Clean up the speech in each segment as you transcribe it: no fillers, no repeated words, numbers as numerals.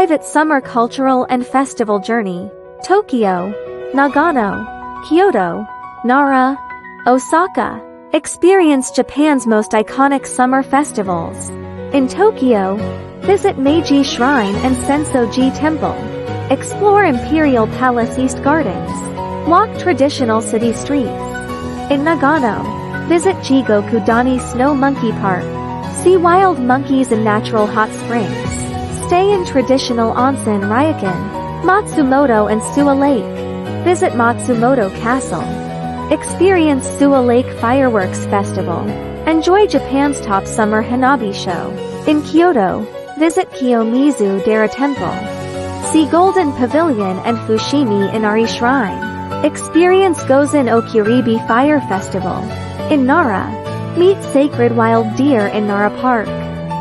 Private summer cultural and festival journey. Tokyo, Nagano, Kyoto, Nara, Osaka. Experience Japan's most iconic summer festivals. In Tokyo, visit Meiji Shrine and Sensoji Temple. Explore Imperial Palace East Gardens. Walk traditional city streets. In Nagano, visit Jigoku-dani Snow Monkey Park. See wild monkeys and natural hot springs. Stay in traditional onsen Ryokan, Matsumoto and Suwa Lake. Visit Matsumoto Castle. Experience Suwa Lake Fireworks Festival. Enjoy Japan's top summer Hanabi show. In Kyoto, visit Kiyomizu-dera Temple. See Golden Pavilion and Fushimi Inari Shrine. Experience Gozen Okuribi Fire Festival. In Nara, meet sacred wild deer in Nara Park.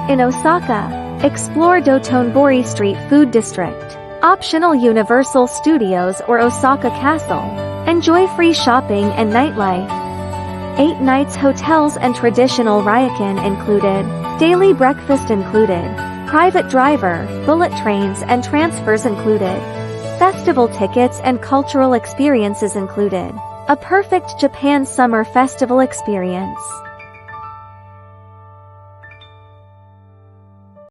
In Osaka, explore Dotonbori Street Food District. Optional Universal Studios or Osaka Castle. Enjoy free shopping and nightlife. 8 nights hotels and traditional ryokan included. Daily breakfast included. Private driver, bullet trains and transfers included. Festival tickets and cultural experiences included. A perfect Japan summer festival experience.